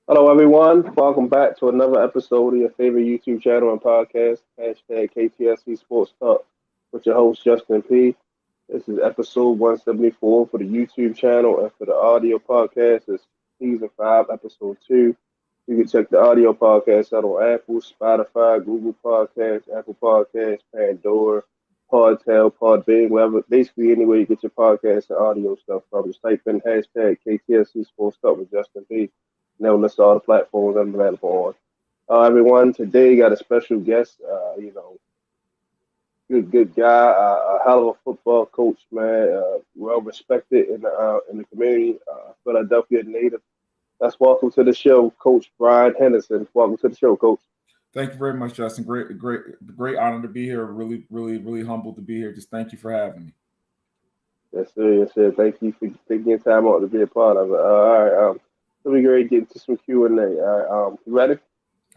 Hello, everyone. Welcome back to another episode of your favorite YouTube channel and podcast, hashtag KTSC Sports Talk, with your host, Justin P. This is episode 174 for the YouTube channel, and for the audio podcast, it's season 5, episode 2. You can check the audio podcast out on Apple, Spotify, Google Podcasts, Apple Podcasts, Pandora, Podtail, Podbean, wherever, basically anywhere you get your podcast and audio stuff from. Just type in hashtag KTSC Sports Talk with Justin P. Now list all the platforms I'm available on. Everyone, today got a special guest. Good guy, a hell of a football coach, man. Well respected in the community. Philadelphia native. Let's welcome to the show, Coach Brian Henderson. Welcome to the show, Coach. Thank you very much, Justin. Great honor to be here. Really humbled to be here. Just thank you for having me. Yes, sir. Yes, sir. Thank you for taking your time out to be a part of it. All right. Let me get into some Q&A. All right. You ready?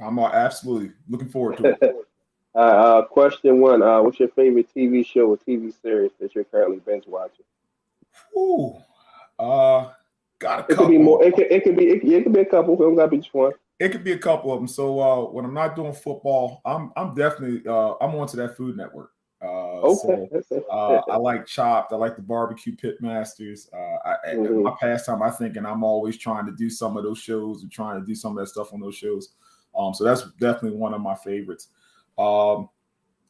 I'm absolutely looking forward to it. Question one. What's your favorite TV show or TV series that you're currently binge watching? Ooh, got a It could be couple. more. It could be a couple. It don't gotta be just one. It could be a couple of them. So when I'm not doing football, I'm definitely I'm onto that Food Network. Okay. I like Chopped. I like the Barbecue Pitmasters. Mhm. My pastime, I think, and I'm always trying to do some of those shows and trying to do some of that stuff on those shows. So that's definitely one of my favorites. Um,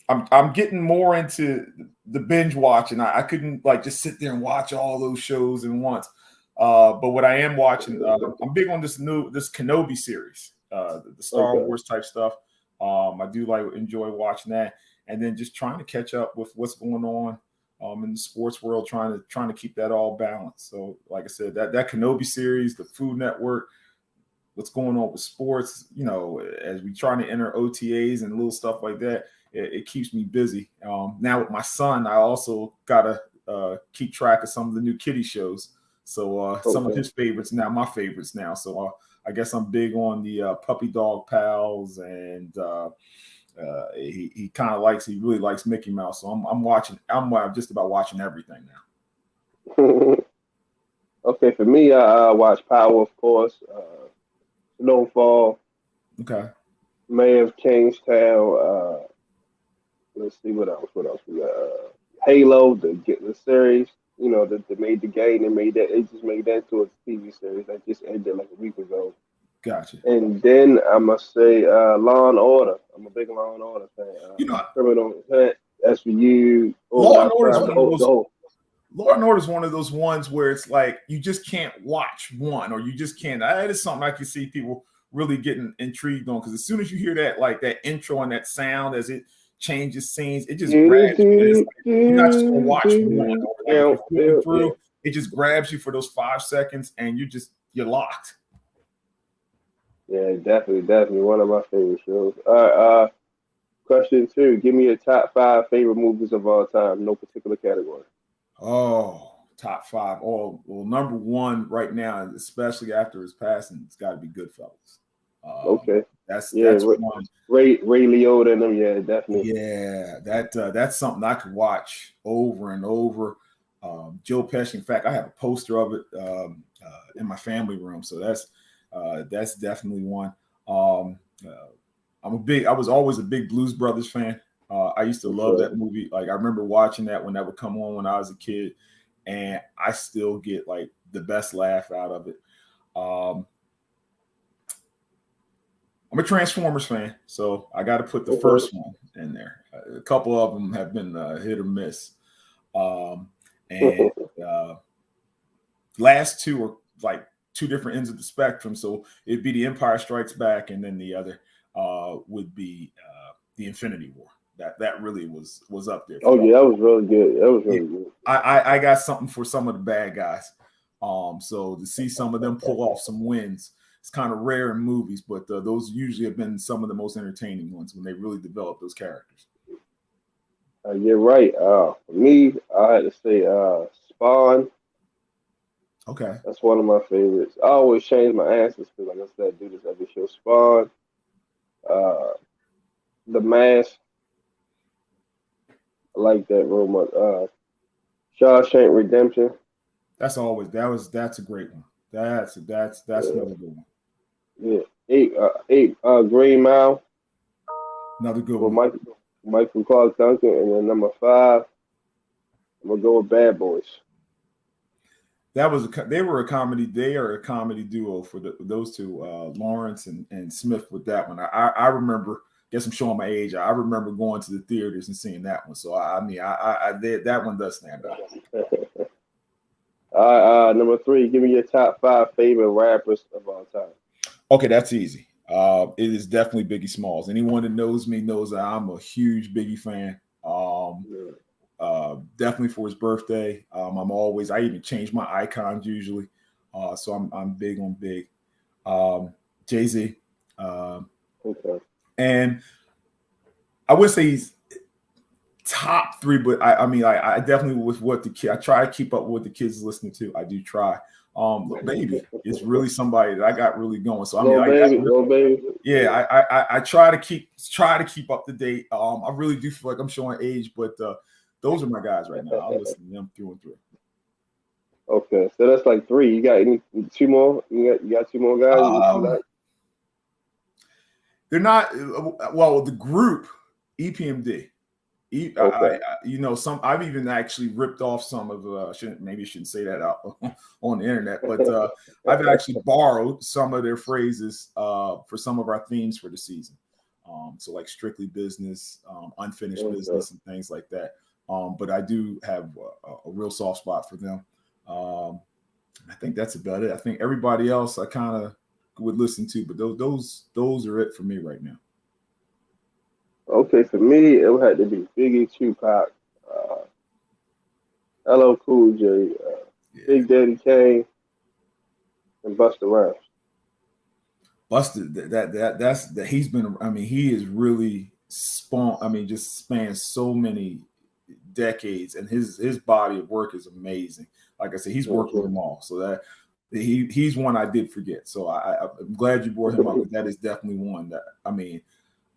I'm getting more into the binge watching. I couldn't like just sit there and watch all those shows at once. But what I am watching, I'm big on this Kenobi series, the Star Okay. Wars type stuff. I do enjoy watching that, and then just trying to catch up with what's going on in the sports world, trying to keep that all balanced. So, like I said, that Kenobi series, the Food Network, what's going on with sports, as we trying to enter OTAs and little stuff like that, it keeps me busy. Now with my son, I also gotta keep track of some of the new kiddie shows. So some of Okay. his favorites now, my favorites now. So I guess I'm big on the Puppy Dog Pals, and he really likes Mickey Mouse. So I'm watching. I'm just about watching everything now. Okay. For me, I watch Power, of course. Snowfall, Okay, Mayor of Kingstown. Let's see what else. What else we got? Halo, the series. They made the game. They made that. They just made that to a TV series that just ended like a week ago. gotcha. And then I must say, Law and Order. I'm a big Law and Order fan. You know, Criminal Intent, SVU, Law and Organized Order is Crime, one of the those whole. Law and Order is one of those ones where it's like you just can't watch one, or you just can't. That is something I can see people really getting intrigued on, because as soon as you hear that intro and that sound as it changes scenes, it just Do, grabs you. And it's do, like you're not just gonna do, watch one. do. Or like if Yeah, you're flipping yeah, yeah. through, it just grabs you for those 5 seconds, and you're locked. Yeah, definitely one of my favorite shows. All right, question two. Give me your top five favorite movies of all time. No particular category. Oh, top five. Oh, well, number one right now, especially after his passing, it's got to be Goodfellas. Um, Okay. that's Yeah, that's one. Ray Liotta and them. Yeah, definitely. Yeah, that's something I could watch over and over. Joe Pesci. In fact, I have a poster of it in my family room, so that's definitely one. Um, uh, I was always a big Blues Brothers fan. I used to love Okay. that movie. Like I remember watching that when that would come on when I was a kid, and I still get like the best laugh out of it. Um, I'm a Transformers fan, so I got to put the Okay. first one in there. A couple of them have been hit or miss, um, and uh, last two are like two different ends of the spectrum. So it'd be the Empire Strikes Back, and then the other would be the Infinity War. That really was up there Oh for me. yeah, that was really good. That was Yeah, really good. I got something for some of the bad guys. So to see some of them pull off some wins, it's kind of rare in movies, but those usually have been some of the most entertaining ones when they really develop those characters. You're right. For me, I had to say Spawn. Okay. That's one of my favorites. I always change my answers because, like I said, I do this every show. Spawn, uh, The Mask. I like that real much. Shawshank Redemption. That's a great one. That's Uh, another good one. Yeah, eight. Green Mile Another good with one. Michael Clark Duncan, and then number 5, I'm gonna go with Bad Boys. That was they were a comedy. They are a comedy duo for those two, Lawrence and Smith with that one. I remember. Guess I'm showing my age. I remember going to the theaters and seeing that one. So I mean, that one does stand out. All right, number 3. Give me your top 5 favorite rappers of all time. Okay, that's easy. It is definitely Biggie Smalls. Anyone that knows me knows that I'm a huge Biggie fan. Definitely for his birthday. I even change my icons usually. So I'm big on Big. Jay-Z. Okay. And I would say he's top 3, but I definitely with what I try to keep up with what the kids listening to. I do try. Baby is really somebody that I got really going. So I mean, Little baby. Yeah, I try to keep up to date. I really do feel like I'm showing age, but those are my guys right now. I'll listen to them through and through. Okay, so that's like 3. You got 2 more? You got 2 more guys? They're not well. The group EPMD. Okay. I've even actually ripped off some of shouldn't say that out on the internet, but I've actually borrowed some of their phrases for some of our themes for the season. So like strictly business, unfinished business, and things like that. But I do have a real soft spot for them. I think that's about it. I think everybody else I kind of would listen to, but those are it for me right now. Okay, for me, it would have to be Biggie, Tupac, LL Cool J, Yeah. Big Daddy Kane, and Busta Rhymes. Busted that's that he's been. I mean, he is really spawned. I mean, just spans so many decades, and his body of work is amazing. Like I said, he's working them all. So that he's one I did forget. So I'm glad you brought him up. But that is definitely one that I mean.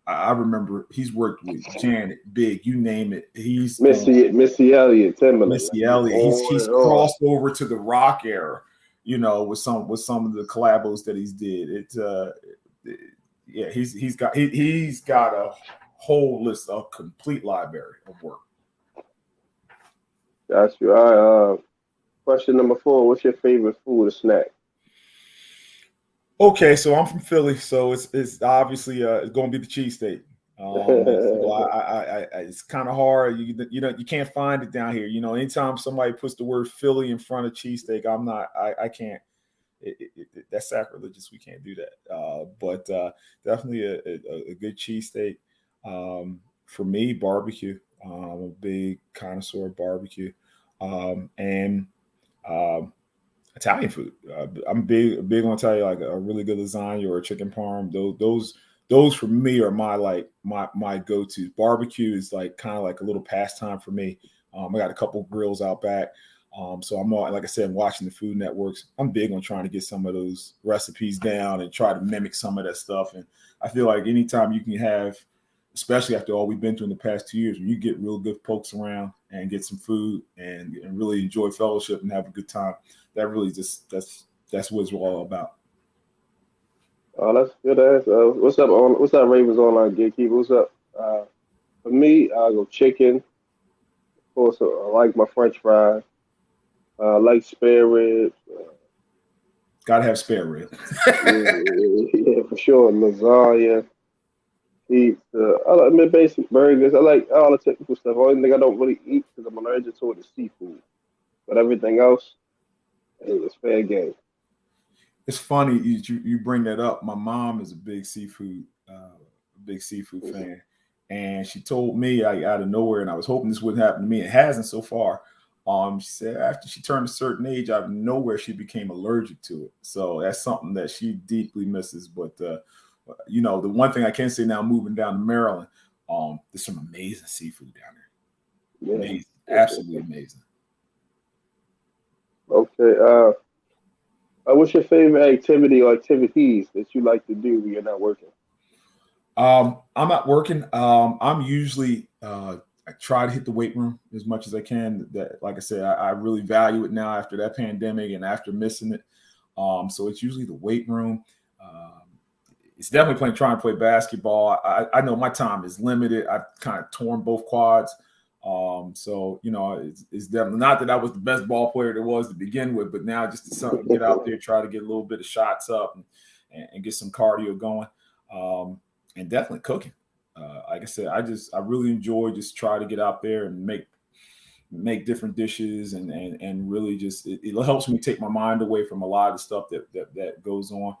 I remember he's worked with Janet, Big, you name it. He's Missy Elliott, Timberland. Missy Elliott. He's crossed over to the rock era, with some of the collabos that he's did. Yeah, he's got a whole list of complete library of work. Got you. All right. Question number 4. What's your favorite food or snack? Okay, so I'm from Philly, so it's obviously it's going to be the cheesesteak. It's kind of hard. You can't find it down here. Anytime somebody puts the word Philly in front of cheesesteak, I can't. That's sacrilegious. We can't do that. But definitely a good cheesesteak. For me, barbecue. I'm a big connoisseur of barbecue, and Italian food. I'm big on Italian, like a really good lasagna or a chicken parm. Those for me are my go-to. Barbecue is like kind of like a little pastime for me. I got a couple grills out back. So I'm all, like I said, watching the food networks. I'm big on trying to get some of those recipes down and try to mimic some of that stuff. And I feel like anytime you can have, especially after all we've been through in the past 2 years, when you get real good folks around and get some food and really enjoy fellowship and have a good time, that really that's what it's all about. Oh, that's a good answer. What's up, Ravens Online Gatekeeper? What's up? For me, I'll go chicken. Of course, I like my French fries. I like spare ribs. Gotta have spare rib. Yeah, for sure. Lasagna, pizza. I like basic burgers. I like all the typical stuff. Only thing I don't really eat because I'm allergic to it is seafood. But everything else, hey, it's fair game. It's funny you bring that up. My mom is a big seafood fan, and she told me out of nowhere, and I was hoping this wouldn't happen to me. It hasn't so far. She said after she turned a certain age, out of nowhere, she became allergic to it. So that's something that she deeply misses. But the one thing I can say now, moving down to Maryland, there's some amazing seafood down there. Yeah. Amazing, absolutely amazing. Okay. What's your favorite activity or activities that you like to do when you're not working? I'm not working. I'm usually I try to hit the weight room as much as I can. That, like I said, I really value it now after that pandemic and after missing it. So it's usually the weight room. it's definitely trying to play basketball. I know my time is limited. I've kind of torn both quads. So, it's definitely not that I was the best ball player there was to begin with, but now just to get out there, try to get a little bit of shots up and get some cardio going. And definitely cooking. Like I said, I really enjoy just try to get out there and make different dishes and really just it helps me take my mind away from a lot of the stuff that goes on.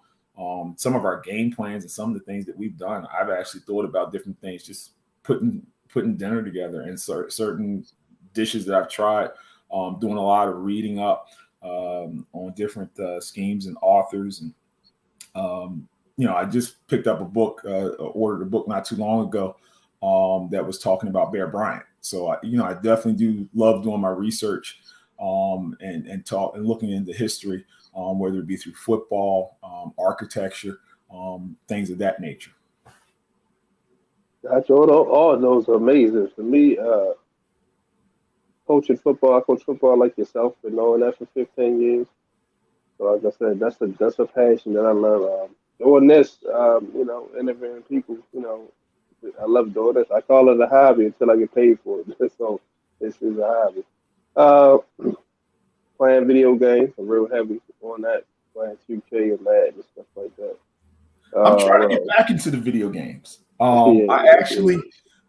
Some of our game plans and some of the things that we've done, I've actually thought about different things, just putting dinner together and certain dishes that I've tried, doing a lot of reading up on different schemes and authors. And, I just picked up a book, ordered a book not too long ago that was talking about Bear Bryant. So, I definitely do love doing my research and talk and looking into history, whether it be through football, architecture, things of that nature. Gotcha. All of those are amazing. For me, coaching football, I coach football like yourself, been knowing that for 15 years. So like I said, that's a passion that I love. Doing this, interviewing people, I love doing this. I call it a hobby until I get paid for it. So this is a hobby. Uh, Playing video games, I'm real heavy on that. Playing 2K and Madden and stuff like that. I'm trying to get back into the video games. I actually,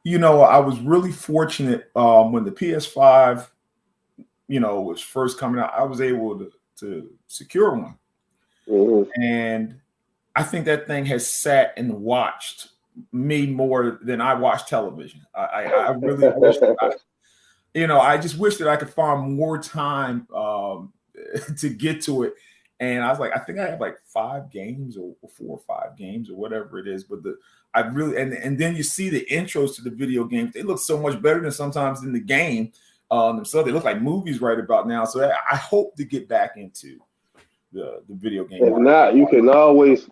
I was really fortunate when the PS5, was first coming out. I was able to secure one. Mm-hmm. And I think that thing has sat and watched me more than I watch television. I really wish that I just wish that I could find more time to get to it. And I was like, I think I have like 5 games or 4 or 5 games or whatever it is. But I really and then you see the intros to the video games. They look so much better than sometimes in the game themselves. They look like movies right about now. So I hope to get back into the video game. If not, you can always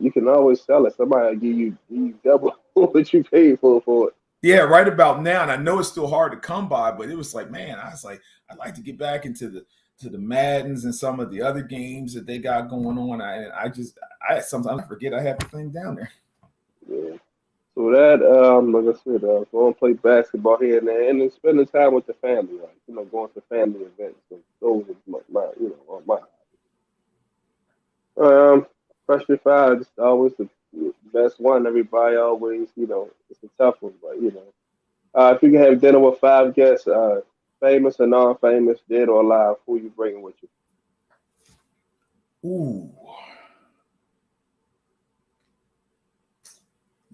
sell it. Somebody give you double what you paid for it. Yeah, right about now. And I know it's still hard to come by, but it was like, man, I'd like to get back into the Maddens and some of the other games that they got going on. I sometimes forget I have the thing down there. Yeah. So that, like I said, go and play basketball here and there, and then spending time with the family, like going to family events. So those are my freshman five is always the best one. Everybody always, it's a tough one, but if you can have dinner with 5 guests, famous or non-famous, dead or alive, who you bringing with you? Ooh,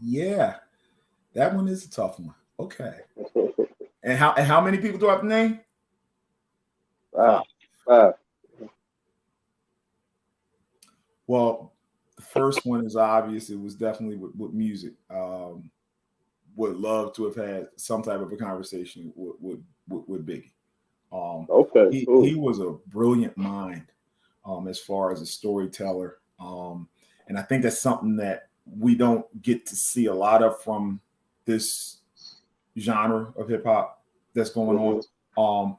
yeah, that one is a tough one. Okay, and how many people do I have to name? 5. Well, the first one is obvious. It was definitely with music. Would love to have had some type of a conversation with Biggie. Okay, cool. He was a brilliant mind as far as a storyteller. And I think that's something that we don't get to see a lot of from this genre of hip hop that's going on.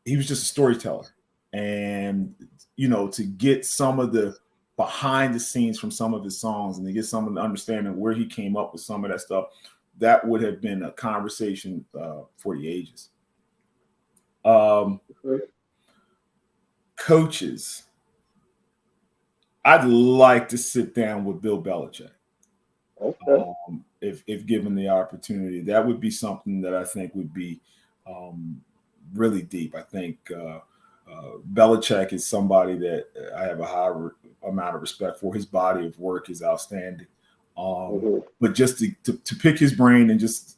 He was just a storyteller. And, to get some of the behind the scenes from some of his songs and to get some of the understanding where he came up with some of that stuff, that would have been a conversation for the ages. Coaches, I'd like to sit down with Bill Belichick. Okay. If given the opportunity, that would be something that I think would be really deep. I think Belichick is somebody that I have a high amount of respect for. His body of work is outstanding. But just to pick his brain and just,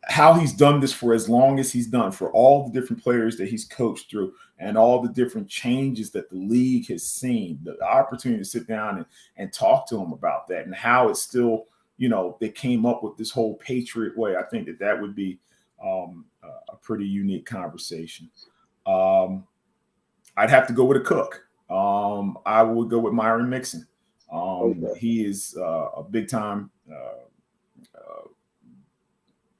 how he's done this for as long as he's done, for all the different players that he's coached through and all the different changes that the league has seen, the opportunity to sit down and talk to him about that and how it's still, they came up with this whole Patriot way. I think that would be a pretty unique conversation. I'd have to go with a cook. I would go with Myron Mixon. He is a big time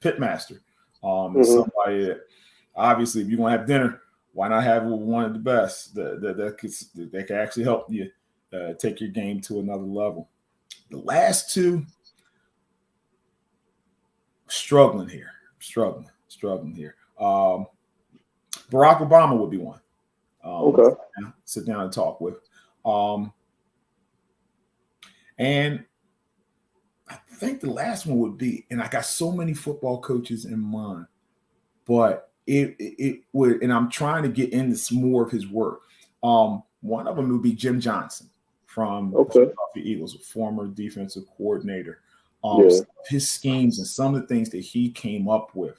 pitmaster. Somebody that obviously, if you're gonna have dinner, why not have one of the best that can actually help you take your game to another level. The last two, struggling here. Barack Obama would be one. Okay. Sit down and talk with. And I think the last one would be, and I got so many football coaches in mind, but it would, and I'm trying to get into some more of his work. One of them would be Jim Johnson from the Philadelphia Eagles, a former defensive coordinator. His schemes and some of the things that he came up with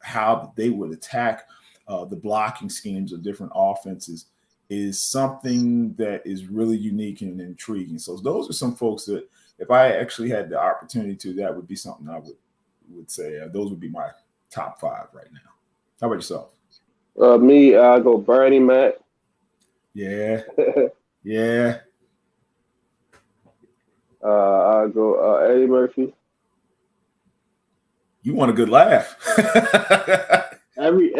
how they would attack the blocking schemes of different offenses is something that is really unique and intriguing. So those are some folks that, if I actually had the opportunity to, that would be something I would say. Those would be my top 5 right now. How about yourself? Me, I go Bernie Mac. Yeah. Yeah. I go Eddie Murphy. You want a good laugh. Every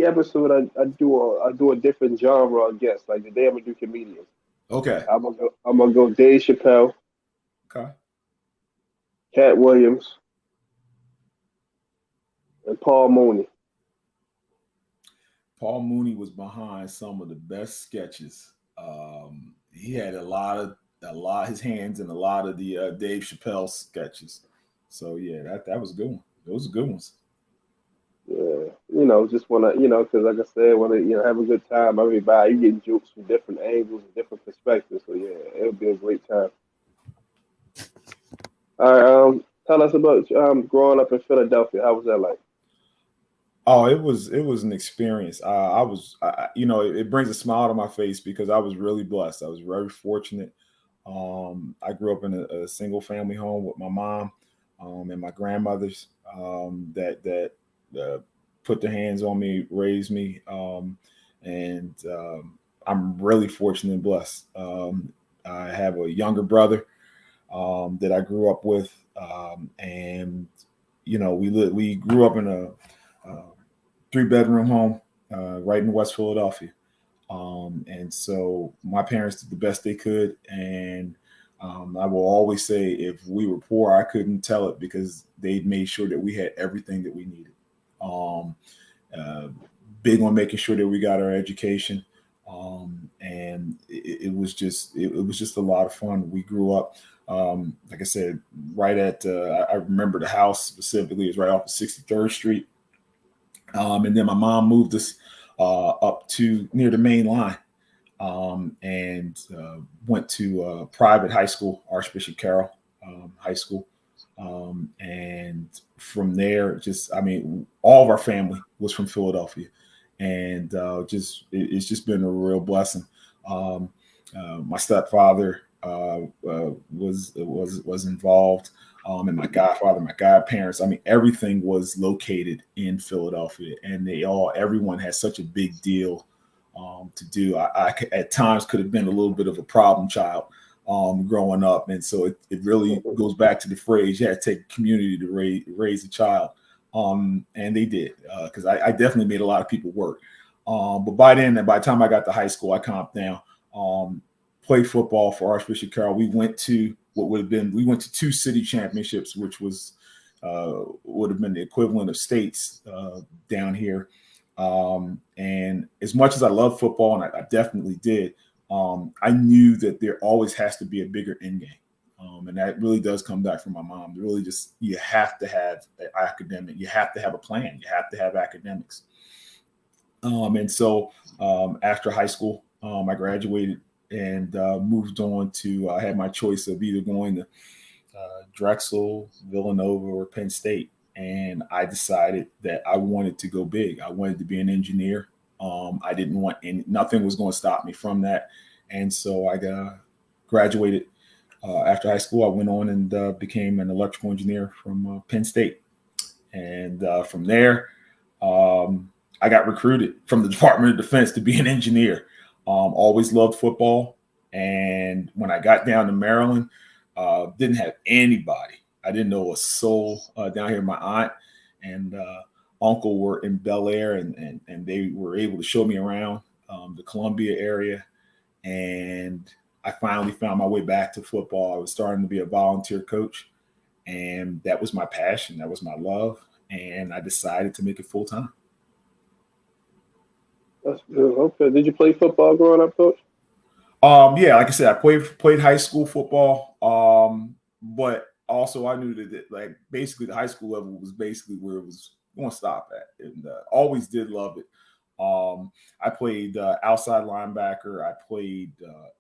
episode I do a different genre, I guess. Like today I'm gonna do comedians. Okay. I'm gonna go Dave Chappelle. Okay. Cat Williams. And Paul Mooney. Paul Mooney was behind some of the best sketches. He had a lot of his hands in a lot of the Dave Chappelle sketches. So yeah, that was a good one. Those are good ones. Yeah, just want to, because like I said, want to, have a good time. Everybody, you get jokes from different angles and different perspectives. So yeah, it'll be a great time. All right, tell us about growing up in Philadelphia. How was that like? Oh, it was an experience. It brings a smile to my face because I was really blessed. I was very fortunate. I grew up in a single family home with my mom and my grandmothers that put their hands on me, raised me, and I'm really fortunate and blessed. I have a younger brother that I grew up with, and we grew up in a 3-bedroom home right in West Philadelphia. And so my parents did the best they could. And I will always say, if we were poor, I couldn't tell it because they made sure that we had everything that we needed. Big on making sure that we got our education. And it was just a lot of fun. We grew up, like I said, right at, I remember the house specifically is right off of 63rd Street. And then my mom moved us up to near the main line and went to private high school, Archbishop Carroll High School. And from there, all of our family was from Philadelphia. And it's just been a real blessing. My stepfather was involved. And my godfather, my godparents, everything was located in Philadelphia, and everyone had such a big deal to do. I at times could have been a little bit of a problem child growing up. And so it really goes back to the phrase, you had to take a community to raise a child. And they did, because I definitely made a lot of people work. But by the time I got to high school, I calmed down, played football for Archbishop Carroll. We went to 2 city championships, which would have been the equivalent of states down here. And as much as I love football, and I definitely did, I knew that there always has to be a bigger end game. And that really does come back from my mom. Really just, you have to have an academic, you have to have a plan, you have to have academics. And so after high school, I graduated and moved on to, I had my choice of either going to Drexel, Villanova, or Penn State. And I decided that I wanted to go big. I wanted to be an engineer. I didn't want nothing was going to stop me from that. And so I graduated after high school. I went on and became an electrical engineer from Penn State. And from there, I got recruited from the Department of Defense to be an engineer. Always loved football. And when I got down to Maryland, didn't have anybody. I didn't know a soul down here. My aunt and uncle were in Bel Air, and they were able to show me around the Columbia area. And I finally found my way back to football. I was starting to be a volunteer coach, and that was my passion. That was my love, and I decided to make it full time. That's good. Okay. Did you play football growing up, Coach? Yeah, like I said, I played high school football. But also I knew that like basically the high school level was basically where it was going to stop at, and always did love it. I played outside linebacker. I played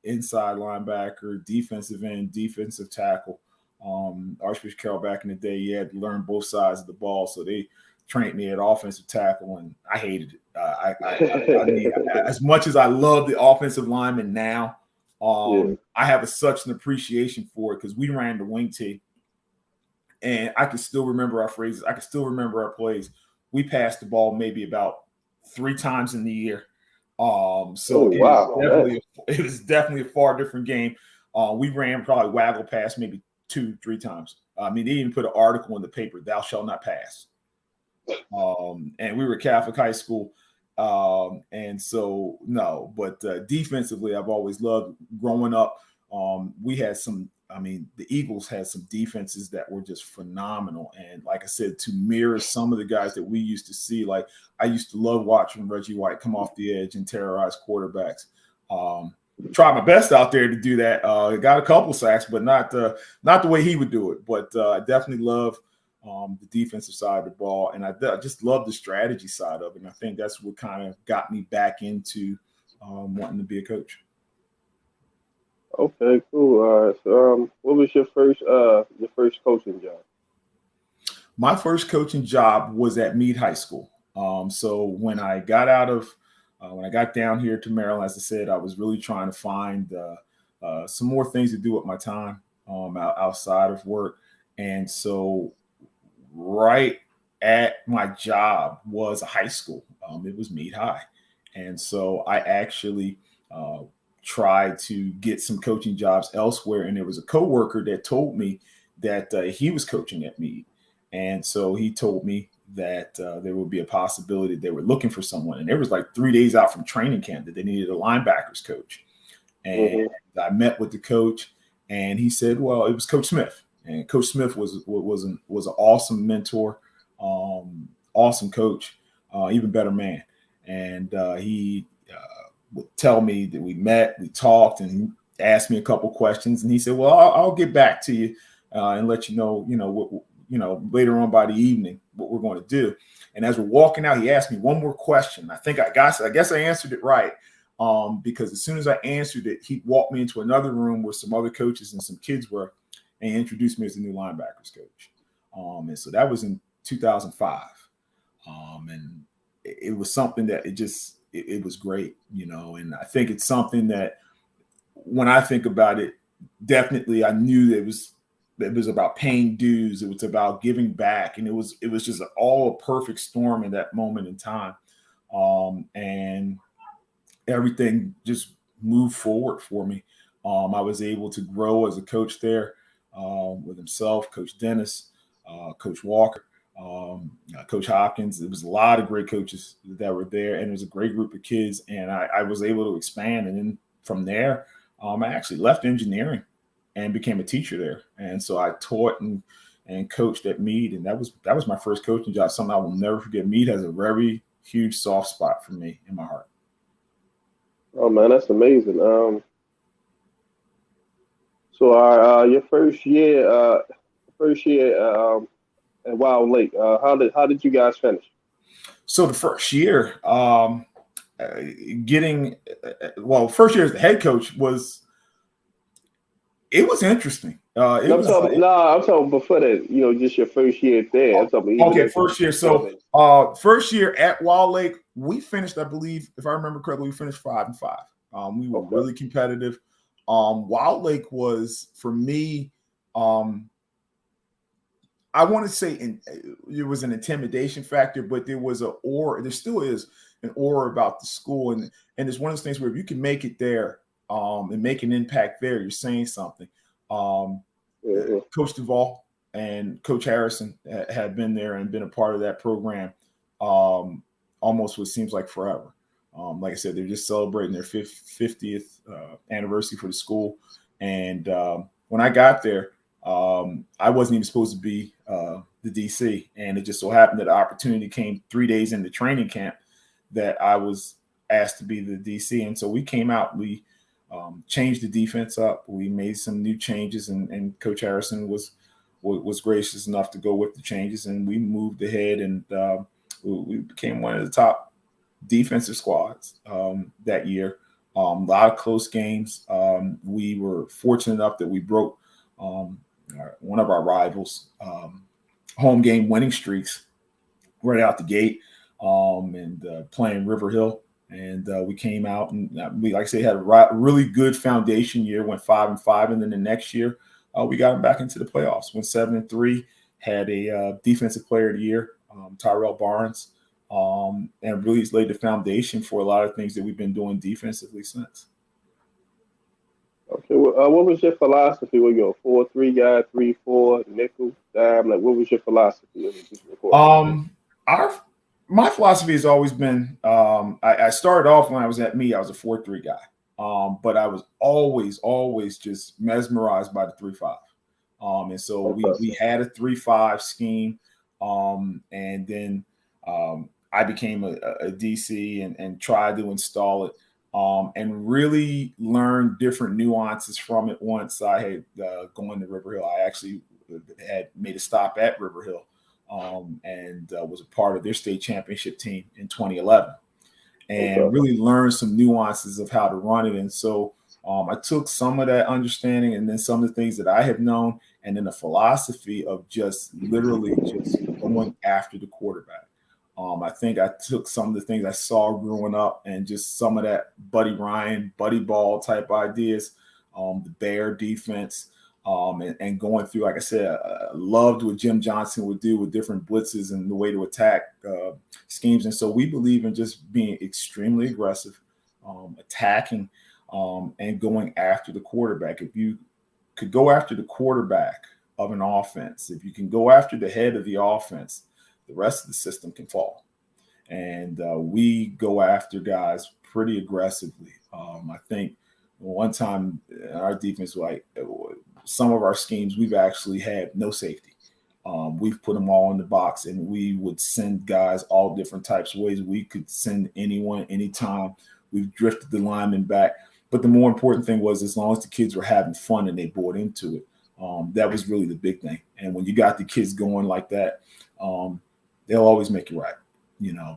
inside linebacker, defensive end, defensive tackle. Archbishop Carroll back in the day, you had to learn both sides of the ball, so they trained me at offensive tackle, and I hated it. I mean, as much as I love the offensive lineman now, I have such an appreciation for it because we ran the wing tee, and I can still remember our phrases. I can still remember our plays. We passed the ball maybe about 3 times in the year. So it was definitely a far different game. We ran probably waggle pass maybe 2-3 times. I mean, they even put an article in the paper, "Thou shalt not pass." And we were Catholic high school. And so, no, but defensively, I've always loved growing up. We had the Eagles had some defenses that were just phenomenal. And like I said, to mirror some of the guys that we used to see, like I used to love watching Reggie White come off the edge and terrorize quarterbacks. Tried my best out there to do that. Got a couple sacks, but not the way he would do it. But I definitely love the defensive side of the ball, and I just love the strategy side of it. And I think that's what kind of got me back into wanting to be a coach. Okay, cool. All right. So, what was your first coaching job? My first coaching job was at Meade High School. So when I got down here to Maryland, as I said, I was really trying to find some more things to do with my time outside of work. And so right at my job was a high school. It was Meade High. And so I actually tried to get some coaching jobs elsewhere. And there was a coworker that told me that he was coaching at Meade. And so he told me that there would be a possibility they were looking for someone. And it was like 3 days out from training camp that they needed a linebackers coach. And I met with the coach, and he said, well, it was Coach Smith. And Coach Smith was an awesome mentor, awesome coach, even better man. And he would tell me that we met, we talked, and he asked me a couple questions. And he said, well, I'll get back to you and let you know, later on by the evening what we're going to do. And as we're walking out, he asked me one more question. I guess I answered it right. Because as soon as I answered it, he walked me into another room where some other coaches and some kids were, and he introduced me as the new linebackers coach. And so that was in 2005. And it was something that it was great, and I think it's something that when I think about it, definitely I knew that it was about paying dues. It was about giving back. And it was just all a perfect storm in that moment in time. And everything just moved forward for me. I was able to grow as a coach there with himself, Coach Dennis, Coach Walker, Coach Hopkins. There was a lot of great coaches that were there, and it was a great group of kids. And I was able to expand. And then from there, I actually left engineering and became a teacher there. And so I taught and coached at Meade, and that was my first coaching job. Something I will never forget. Meade has a very huge soft spot for me in my heart. Oh man, that's amazing. So your first year at Wilde Lake, how did you guys finish? So the first year, first year as the head coach was interesting. I'm talking before that. Just your first year there. First year. So first year at Wilde Lake, we finished, I believe, if I remember correctly, we finished 5-5. We were really competitive. Wilde Lake was, for me, I want to say it was an intimidation factor, but there still is an aura about the school. And it's one of those things where if you can make it there and make an impact there, you're saying something. Coach Duvall and Coach Harrison had been there and been a part of that program almost what seems like forever. Like I said, they're just celebrating their 50th anniversary for the school. And when I got there, I wasn't even supposed to be the DC. And it just so happened that the opportunity came 3 days into training camp that I was asked to be the DC. And so we came out, we changed the defense up. We made some new changes, and Coach Harrison was gracious enough to go with the changes, and we moved ahead, and we became one of the top defensive squads that year. A lot of close games. We were fortunate enough that we broke one of our rivals' home game winning streaks right out the gate, and playing River Hill. And we came out, and we, like I say, had a really good foundation year. Went 5-5, and then the next year we got them back into the playoffs. Went 7-3. Had a defensive player of the year, Tyrell Barnes, and really laid the foundation for a lot of things that we've been doing defensively since. Okay, what was your philosophy? Were you a 4-3 guy, 3-4, nickel, dime? Like, what was your philosophy? My philosophy has always been, I started off when I was at Meade, I was a 4-3 guy. But I was always just mesmerized by the 3-5. And so we had a 3-5 scheme. And then I became a DC and tried to install it, and really learned different nuances from it. Once I had gone to River Hill, I actually had made a stop at River Hill, and was a part of their state championship team in 2011, and really learned some nuances of how to run it. And so I took some of that understanding, and then some of the things that I have known, and then the philosophy of just literally just going after the quarterback. I think I took some of the things I saw growing up, and just some of that Buddy Ryan, Buddy Ball type ideas, the bear defense, and going through, like I said, I loved what Jim Johnson would do with different blitzes and the way to attack schemes. And so we believe in just being extremely aggressive, attacking, and going after the quarterback. If you could go after the quarterback of an offense, if you can go after the head of the offense, the rest of the system can fall. And we go after guys pretty aggressively. I think one time our defense, like some of our schemes, we've actually had no safety. We've put them all in the box, and we would send guys all different types of ways. We could send anyone, anytime. We've drifted the linemen back. But the more important thing was, as long as the kids were having fun and they bought into it, that was really the big thing. And when you got the kids going like that, they'll always make you right,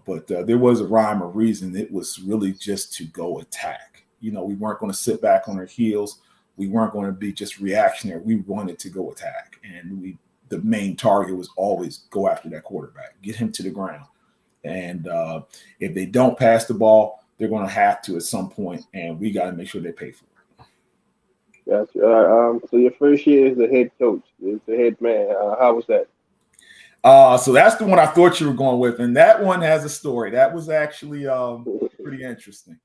But there was a rhyme or reason. It was really just to go attack. We weren't going to sit back on our heels. We weren't going to be just reactionary. We wanted to go attack. And the main target was always go after that quarterback, get him to the ground. And if they don't pass the ball, they're going to have to at some point, and we got to make sure they pay for it. Gotcha. So your first year as the head coach, as the head man, how was that? So that's the one I thought you were going with, and that one has a story. That was actually pretty interesting.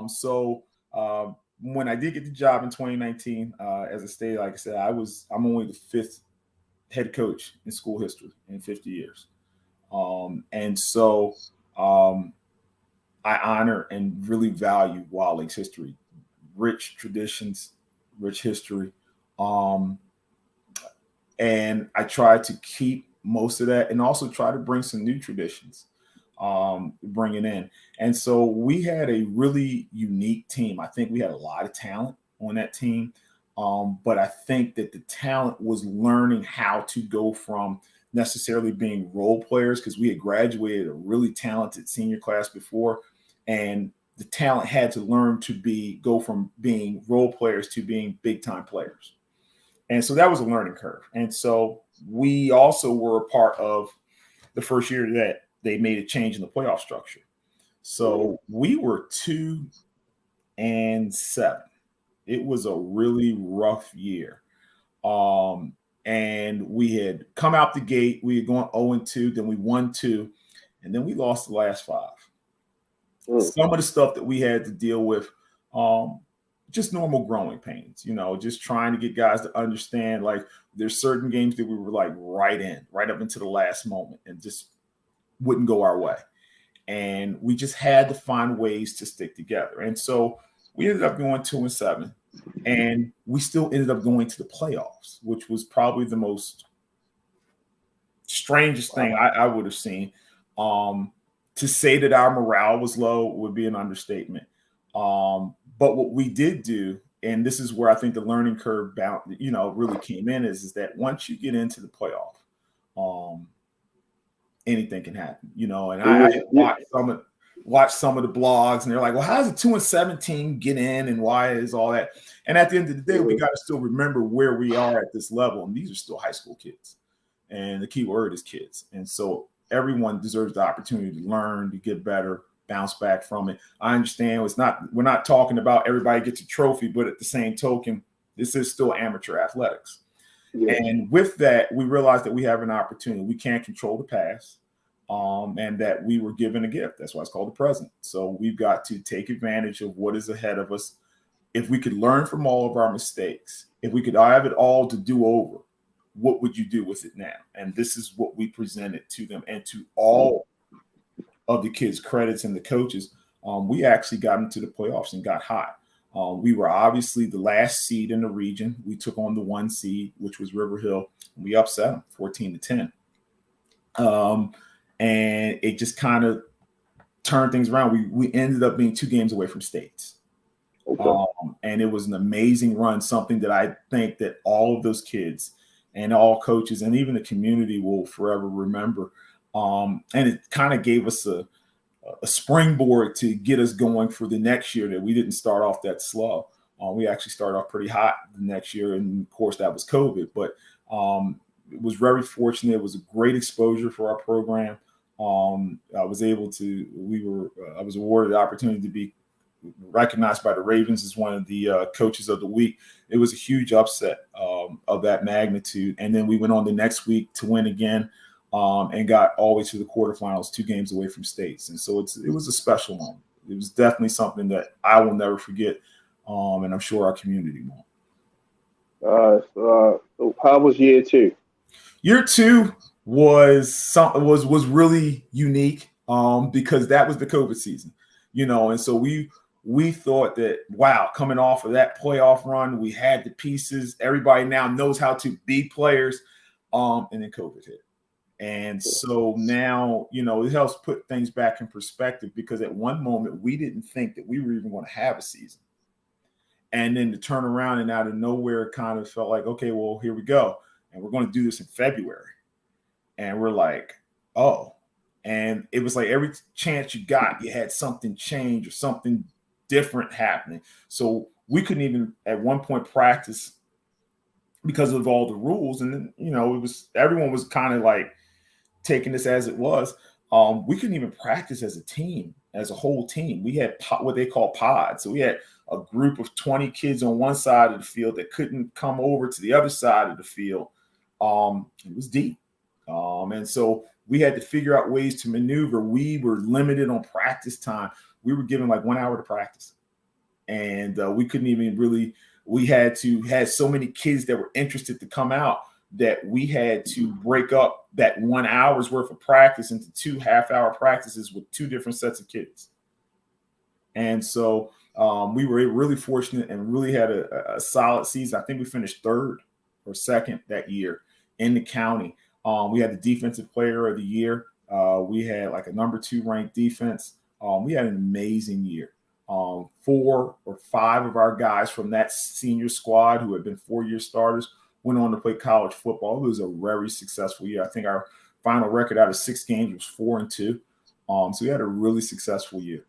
So when I did get the job in 2019 as a state, like I said, I'm only the 5th head coach in school history in 50 years. And so I honor and really value Wilde Lake's history, rich traditions, rich history. And I try to keep most of that, and also try to bring some new traditions, bring it in. And so we had a really unique team. I think we had a lot of talent on that team. But I think that the talent was learning how to go from necessarily being role players, because we had graduated a really talented senior class before, and the talent had to learn to go from being role players to being big time players. And so that was a learning curve. And so we also were a part of the first year that they made a change in the playoff structure. So we were 2-7. It was a really rough year. And we had come out the gate. We had gone 0-2, then we won 2, and then we lost the last 5. Some of the stuff that we had to deal with, just normal growing pains, just trying to get guys to understand, like, there's certain games that we were like right up into the last moment and just wouldn't go our way. and we just had to find ways to stick together. And so we ended up going 2-7, and we still ended up going to the playoffs, which was probably the most strangest thing I would have seen. To say that our morale was low would be an understatement. But what we did do, and this is where I think the learning curve really came in, is that once you get into the playoff, anything can happen, and I watched some of the blogs, and they're like, well, how does a 2-7 team get in, and why is all that? And at the end of the day, we got to still remember where we are at this level, and these are still high school kids, and the key word is kids. And so everyone deserves the opportunity to learn, to get better, bounce back from it. I understand we're not talking about everybody gets a trophy, but at the same token, this is still amateur athletics. Yeah. And with that, we realized that we have an opportunity. We can't control the past, and that we were given a gift. That's why it's called the present. So we've got to take advantage of what is ahead of us. If we could learn from all of our mistakes, if we could have it all to do over, what would you do with it now? And this is what we presented to them, and to all of the kids' credits and the coaches. We actually got into the playoffs and got hot. We were obviously the last seed in the region. We took on the 1 seed, which was River Hill. We upset them 14-10. And it just kind of turned things around. We ended up being 2 games away from states. Okay. And it was an amazing run, something that I think that all of those kids and all coaches and even the community will forever remember. And it kind of gave us a springboard to get us going for the next year, that we didn't start off that slow. We actually started off pretty hot the next year. And of course that was COVID, but it was very fortunate. It was a great exposure for our program. I was awarded the opportunity to be recognized by the Ravens as one of the coaches of the week. It was a huge upset of that magnitude. And then we went on the next week to win again, and got all the way to the quarterfinals, 2 games away from states. And so it was a special moment. It was definitely something that I will never forget, and I'm sure our community won't. So how was year 2? Year 2 was really unique, because that was the COVID season, and so we thought that, wow, coming off of that playoff run, we had the pieces. Everybody now knows how to be players, and then COVID hit. And so now, it helps put things back in perspective, because at one moment we didn't think that we were even going to have a season. And then to turn around and out of nowhere, it kind of felt like, okay, well, here we go. And we're going to do this in February. And we're like, oh. And it was like every chance you got, you had something change or something different happening. So we couldn't even at one point practice because of all the rules. And then, everyone was kind of like taking this as it was. We couldn't even practice as a team, as a whole team. We had what they call pods. So we had a group of 20 kids on one side of the field that couldn't come over to the other side of the field. It was deep. And so we had to figure out ways to maneuver. We were limited on practice time. We were given like 1 hour to practice. And we couldn't even really, we had so many kids that were interested to come out that we had to break up that 1 hour's worth of practice into 2 half-hour practices with 2 different sets of kids. And so we were really fortunate and really had a solid season. I think we finished 3rd or 2nd that year in the county. We had the defensive player of the year. We had like a number 2 ranked defense. We had an amazing year. 4 or 5 of our guys from that senior squad who had been 4-year starters went on to play college football. It was a very successful year. I think our final record out of 6 games was 4-2. So we had a really successful year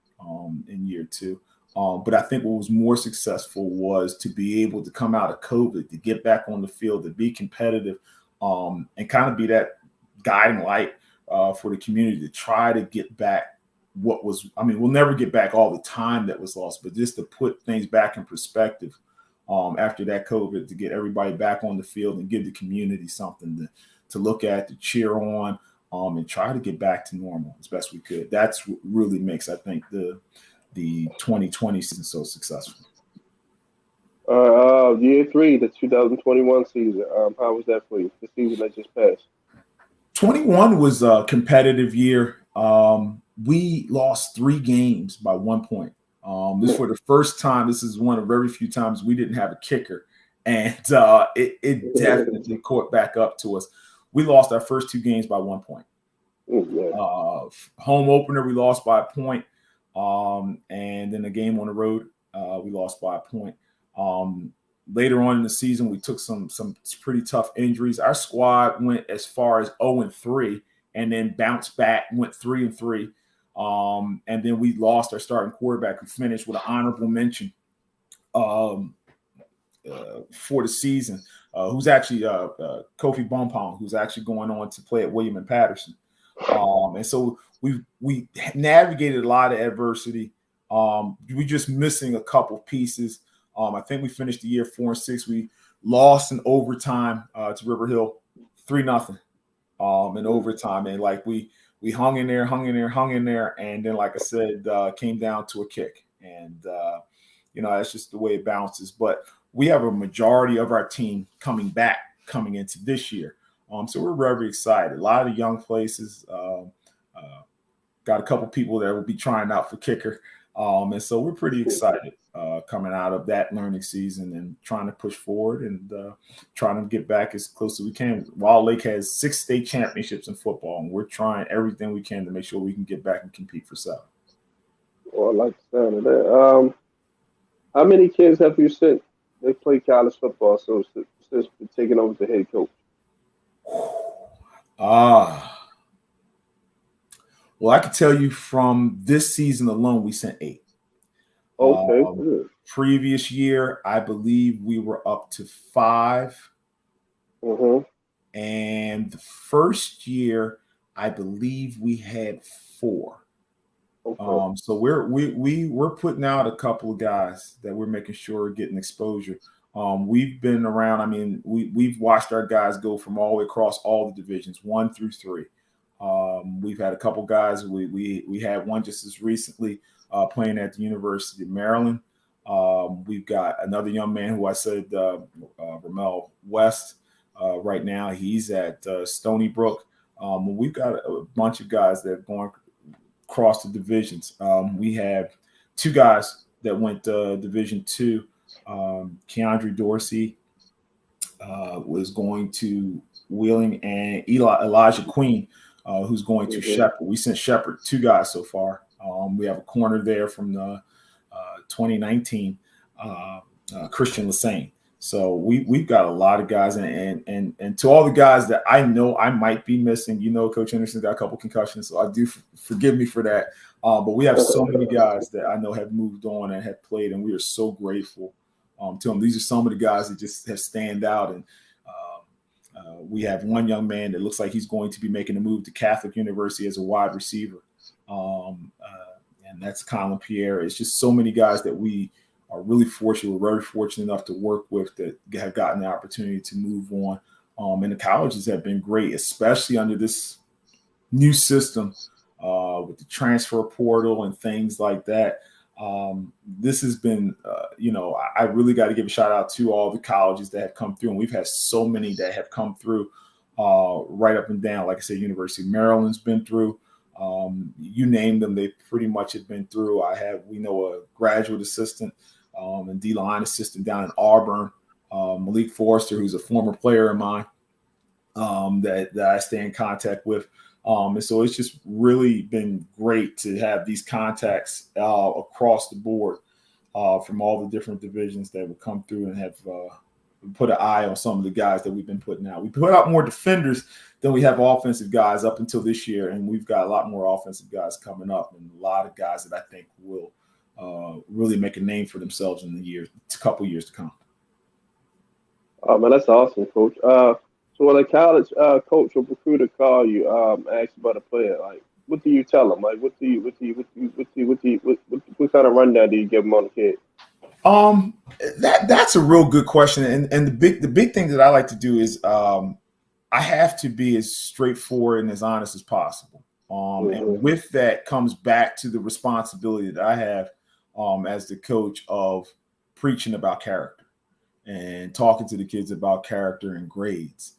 in year 2. But I think what was more successful was to be able to come out of COVID, to get back on the field, to be competitive, and kind of be that guiding light for the community to try to get back we'll never get back all the time that was lost, but just to put things back in perspective after that COVID, to get everybody back on the field and give the community something to look at, to cheer on, and try to get back to normal as best we could. That's what really makes, I think, the 2020 season so successful. Year 3, the 2021 season. How was that for you? The season that just passed. 21 was a competitive year. we lost 3 games by 1 point. This for the first time. This is one of very few times we didn't have a kicker, and it definitely caught back up to us. We lost our first 2 games by 1 point. Home opener, we lost by a point, and then the game on the road, we lost by a point. Later on in the season, we took some pretty tough injuries. Our squad went as far as 0-3, and then bounced back, went 3-3. And then we lost our starting quarterback, who finished with an honorable mention for the season, who's actually Kofi Bompong, who's actually going on to play at William and Patterson. And so we navigated a lot of adversity. We just missing a couple pieces. I think we finished the year 4-6. We lost in overtime to River Hill 3-0 in overtime, and like we hung in there, and then, like I said, came down to a kick, and that's just the way it bounces. But we have a majority of our team coming into this year, so we're very excited. A lot of young places, got a couple people that will be trying out for kicker, and so we're pretty excited coming out of that learning season and trying to push forward and trying to get back as close as we can. Wilde Lake has 6 state championships in football, and we're trying everything we can to make sure we can get back and compete for 7. Well, I like the sound of that. How many kids have you sent? They play college football, so since taking over the head coach. Well, I can tell you from this season alone, we sent 8. Okay. Previous year, I believe we were up to 5. And the first year, I believe we had 4. Okay. So we're putting out a couple of guys that we're making sure are getting exposure. We've been around. I mean, we've watched our guys go from all the way across all the divisions, 1 through 3. We've had a couple guys. We had one just as recently playing at the University of Maryland. We've got another young man who I said, Ramel West. Right now, he's at Stony Brook. We've got a bunch of guys that are going across the divisions. We have 2 guys that went Division II. Keandre Dorsey was going to Wheeling, and Elijah Queen, who's going to Shepherd. We sent Shepherd 2 guys so far. We have a corner there from the 2019 Christian Lassane. So we've got a lot of guys, and to all the guys that I know I might be missing, Coach Henderson's got a couple concussions, so I do forgive me for that. But we have so many guys that I know have moved on and have played, and we are so grateful to them. These are some of the guys that just have stand out, and we have one young man that looks like he's going to be making a move to Catholic University as a wide receiver, and that's Colin Pierre. It's just so many guys that we are really fortunate. We're very fortunate enough to work with that have gotten the opportunity to move on. And the colleges have been great, especially under this new system with the transfer portal and things like that. This has been, I really got to give a shout out to all the colleges that have come through. And we've had so many that have come through right up and down. Like I said, University of Maryland's been through. You name them, they pretty much have been through. We know a graduate assistant and D-line assistant down in Auburn, Malik Forrester, who's a former player of mine that I stay in contact with. And so it's just really been great to have these contacts across the board from all the different divisions that would come through and have put an eye on some of the guys that we've been putting out. We put out more defenders than we have offensive guys up until this year, and we've got a lot more offensive guys coming up, and a lot of guys that I think will really make a name for themselves in the couple years to come. Oh man, that's awesome, Coach. So when a college coach or recruiter call you, ask about a player, like, what do you tell them? Like, what kind of rundown do you give them on the kid? That's a real good question, and the big thing that I like to do is I have to be as straightforward and as honest as possible. And with that comes back to the responsibility that I have as the coach of preaching about character and talking to the kids about character and grades.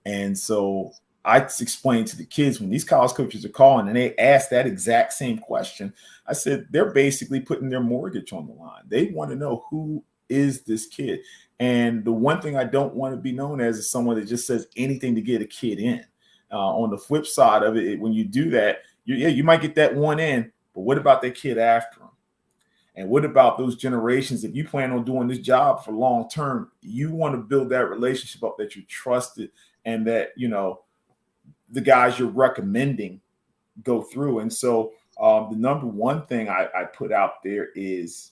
And so I explained to the kids when these college coaches are calling and they ask that exact same question, I said, they're basically putting their mortgage on the line. They want to know, who is this kid? And the one thing I don't want to be known as is someone that just says anything to get a kid in. On the flip side of it, when you do that, you might get that one in, but what about that kid after him? And what about those generations? If you plan on doing this job for long term, you want to build that relationship up, that you're trusted, and that, the guys you're recommending go through. And so the number one thing I put out there is,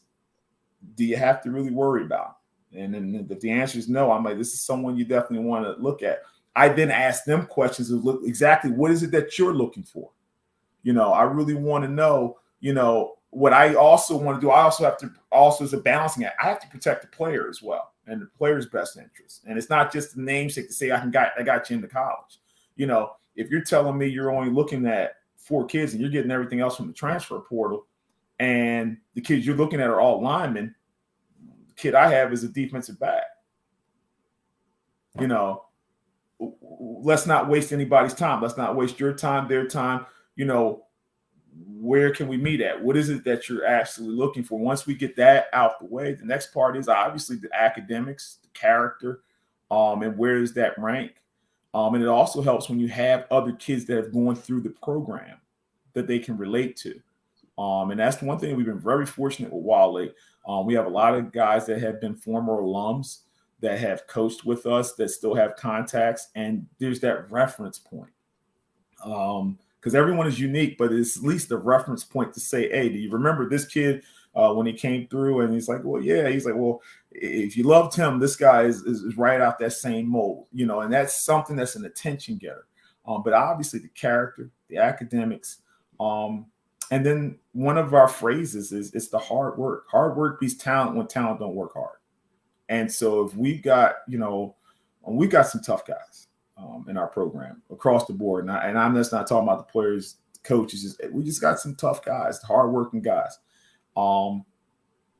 do you have to really worry about? And then if the answer is no, I'm like, this is someone you definitely want to look at. I then ask them questions of, look, exactly what is it that you're looking for? I really want to know, what I also want to do. I also have to, as a balancing act, I have to protect the player as well, and the player's best interest. And it's not just the namesake to say I got you into college. If you're telling me you're only looking at 4 kids and you're getting everything else from the transfer portal, and the kids you're looking at are all linemen, the kid I have is a defensive back. Let's not waste anybody's time. Let's not waste your time, their time. Where can we meet at? What is it that you're actually looking for? Once we get that out the way, the next part is obviously the academics, the character, and where does that rank? And it also helps when you have other kids that have gone through the program that they can relate to. And that's the one thing we've been very fortunate with Wilde. We have a lot of guys that have been former alums that have coached with us that still have contacts, and there's that reference point. Because everyone is unique, but it's at least a reference point to say, hey, do you remember this kid when he came through? And he's like, well, yeah. He's like, well, if you loved him, this guy is right out that same mold, and that's something that's an attention getter. But obviously the character, the academics, and then one of our phrases is it's the hard work. Hard work beats talent when talent don't work hard. And so if we got some tough guys in our program across the board, and I'm just not talking about the players, coaches. We just got some tough guys, hardworking guys.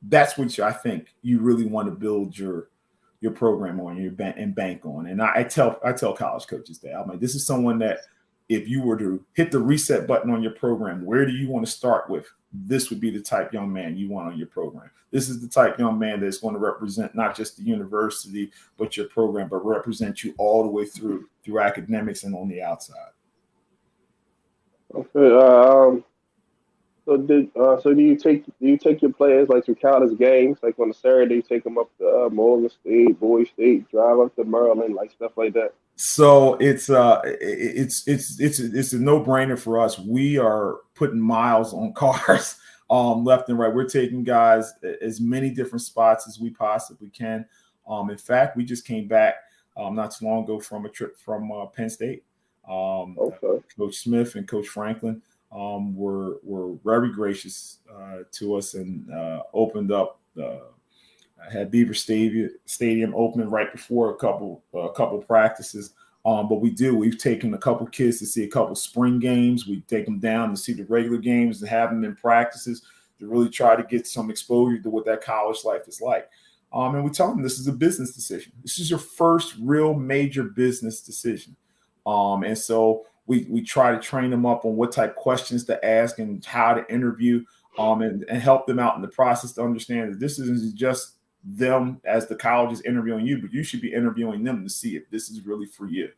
That's what I think you really want to build your program on, and bank on. And I tell college coaches that I'm like, this is someone that if you were to hit the reset button on your program, where do you want to start with? This would be the type young man you want on your program. This is the type young man that's going to represent not just the university, but your program, but represent you all the way through academics and on the outside. Okay. So do you take your players like to college games, like on a Saturday, you take them up to Morgan State, Bowie State, drive up to Maryland, like stuff like that? So it's a no-brainer for us. We are putting miles on cars left and right. We're taking guys as many different spots as we possibly can. In fact, we just came back not too long ago from a trip from Penn State. Okay. Coach Smith and Coach Franklin were very gracious to us and opened up. Had Beaver Stadium opening right before a couple practices. But we've taken a couple kids to see a couple spring games. We take them down to see the regular games and have them in practices to really try to get some exposure to what that college life is like. And we tell them this is a business decision. This is your first real major business decision. And so we try to train them up on what type of questions to ask and how to interview, and help them out in the process to understand that this isn't just them as the college is interviewing you, but you should be interviewing them to see if this is really for you.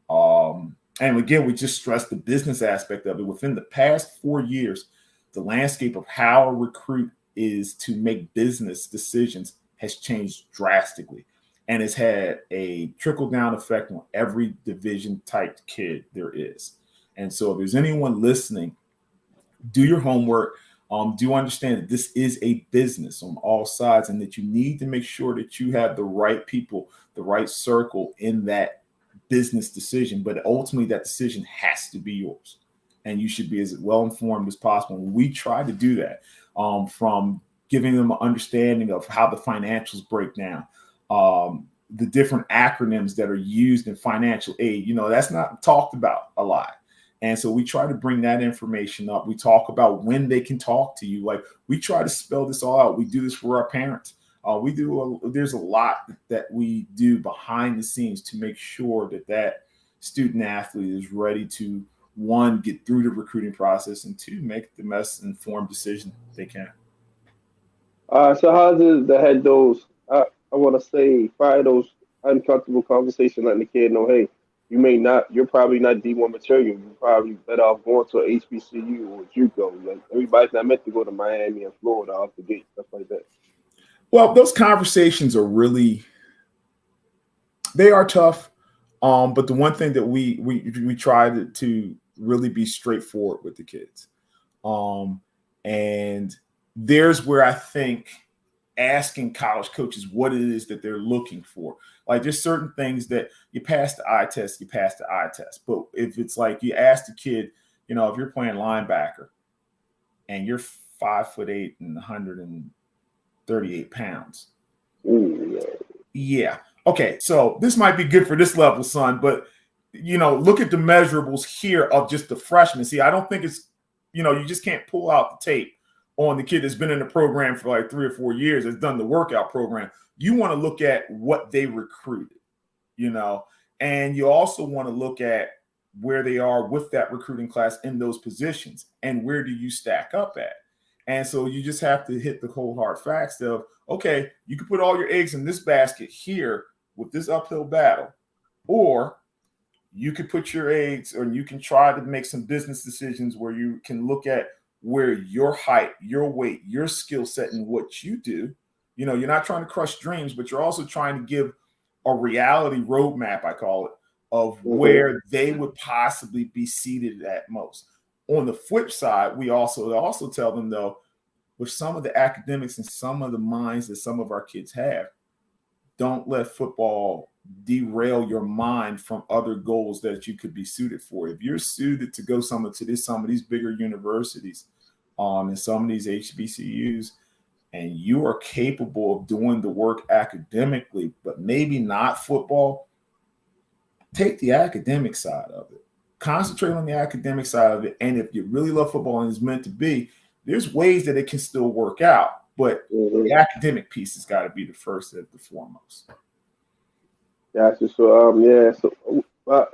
And again, we just stress the business aspect of it. Within the past 4 years, the landscape of how a recruit is to make business decisions has changed drastically, and it's had a trickle-down effect on every division type kid there is. And so if there's anyone listening, do your homework. Do understand that this is a business on all sides, and that you need to make sure that you have the right people, the right circle in that business decision. But ultimately, that decision has to be yours, and you should be as well informed as possible. And we try to do that, from giving them an understanding of how the financials break down, the different acronyms that are used in financial aid. That's not talked about a lot. And so we try to bring that information up. We talk about when they can talk to you. Like, we try to spell this all out. We do this for our parents. There's a lot that we do behind the scenes to make sure that student athlete is ready to, one, get through the recruiting process, and two, make the best informed decision they can. So how does the head those? I want to say fire those uncomfortable conversations, letting the kid know, hey, you're probably not D1 material. You're probably better off going to a HBCU or JUCO. Like everybody's not meant to go to Miami and Florida off the gate, stuff like that. Well, those conversations are really, they are tough. But the one thing that we try to really be straightforward with the kids. And there's where I think asking college coaches what it is that they're looking for. Like there's certain things that you pass the eye test, you pass the eye test. But if it's like you ask the kid, if you're playing linebacker and you're 5'8" and 138 pounds. Yeah. Okay. So this might be good for this level, son, but look at the measurables here of just the freshmen. See, I don't think it's, you just can't pull out the tape on the kid that's been in the program for like 3 or 4 years, has done the workout program. You want to look at what they recruited, and you also want to look at where they are with that recruiting class in those positions and where do you stack up at. And so you just have to hit the cold hard facts of, okay, you can put all your eggs in this basket here with this uphill battle, or you could put your eggs, or you can try to make some business decisions where you can look at where your height, your weight, your skill set, and what you do. You're not trying to crush dreams, but you're also trying to give a reality roadmap, I call it, of where they would possibly be seated at most. On the flip side, we also tell them, though, with some of the academics and some of the minds that some of our kids have, don't let football derail your mind from other goals that you could be suited for. If you're suited to go some of these bigger universities, and some of these HBCUs, and you are capable of doing the work academically, but maybe not football, take the academic side of it. Concentrate on the academic side of it. And if you really love football and it's meant to be, there's ways that it can still work out. But the academic piece has got to be the first and the foremost. Gotcha. So, So,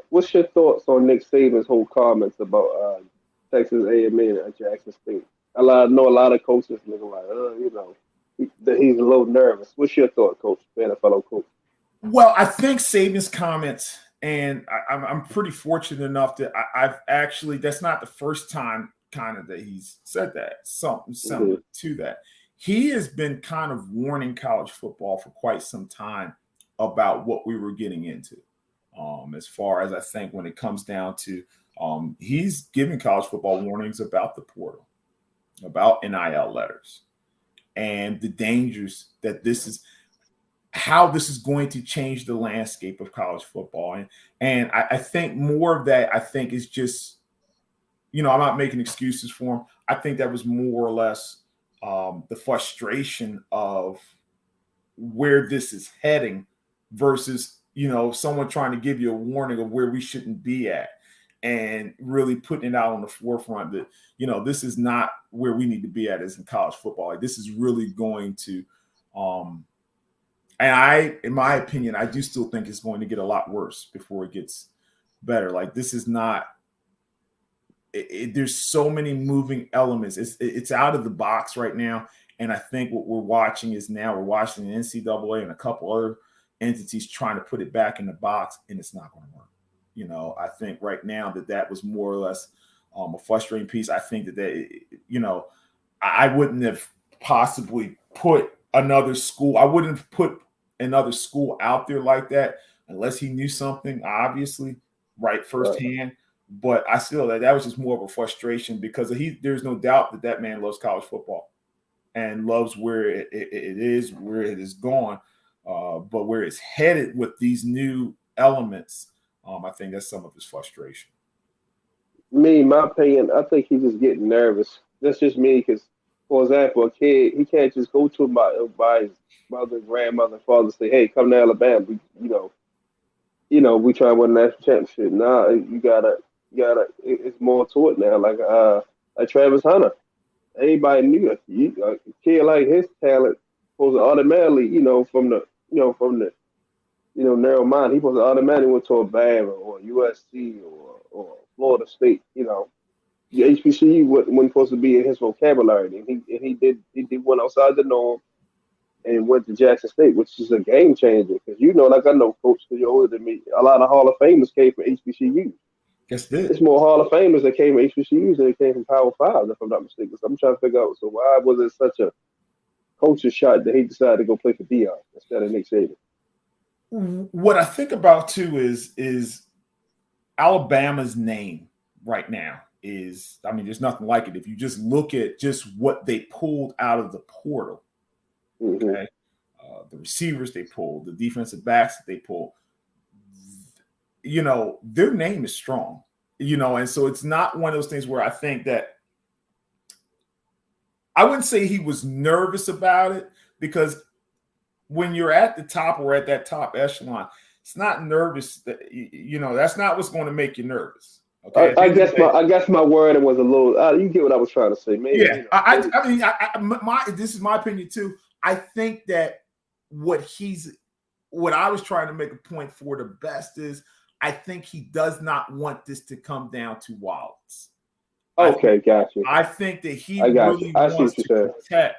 what's your thoughts on Nick Saban's whole comments about Texas A&M and Jackson State? I know a lot of coaches looking like, that he's a little nervous. What's your thought, Coach, being a fellow coach? Well, I think Saban's comments, and I'm pretty fortunate enough that I've actually, that's not the first time kind of that he's said that, something similar to that. He has been kind of warning college football for quite some time about what we were getting into. As far as I think when it comes down to, he's giving college football warnings about the portal, about NIL letters, and the dangers that how this is going to change the landscape of college football. And I think more of that, I think, is just, I'm not making excuses for him. I think that was more or less the frustration of where this is heading versus, someone trying to give you a warning of where we shouldn't be at, and really putting it out on the forefront that, this is not where we need to be at as in college football. Like, this is really going to, and in my opinion, I do still think it's going to get a lot worse before it gets better. Like, this is not, there's so many moving elements. It's out of the box right now. And I think what we're watching is now we're watching the NCAA and a couple other entities trying to put it back in the box, and it's not going to work. I think right now that was more or less a frustrating piece. I think that I wouldn't have possibly put another school. I wouldn't have put another school out there like that unless he knew something, obviously, right firsthand. But I still, that was just more of a frustration because there's no doubt that man loves college football and loves where it is, where it is gone. But where it's headed with these new elements, I think that's some of his frustration. Me, my opinion, I think he's just getting nervous. That's just me because, for example, a kid, he can't just go to by his mother, grandmother, father, say, "Hey, come to Alabama. We try to win a national championship." Nah, you gotta. It's more to it now. Like Travis Hunter, anybody knew it. A kid like his talent was automatically, from the narrow mind. He was automatically went to a Bama or USC or Florida State. The HBCU wasn't supposed to be in his vocabulary, and he did one outside the norm and went to Jackson State, which is a game changer. Because like I know, Coach, because you're older than me, a lot of Hall of Famers came from HBCUs. Yes, did. It's more Hall of Famers that came from HBCUs than they came from Power Five, if I'm not mistaken. So I'm trying to figure out, so why was it such a culture shot that he decided to go play for Dion instead of Nick Saban? What I think about too is Alabama's name right now is, I mean, there's nothing like it. If you just look at just what they pulled out of the portal, okay, the receivers they pulled, the defensive backs that they pulled, their name is strong, and so it's not one of those things where I think that I wouldn't say he was nervous about it, because when you're at the top or at that top echelon, it's not nervous that, that's not what's going to make you nervous. Okay. I guess my wording was a little. You get what I was trying to say, maybe. Yeah. I mean, this is my opinion too. I think that what I was trying to make a point for the best is, I think he does not want this to come down to Wilde's. Okay, gotcha. I think that he really wants to protect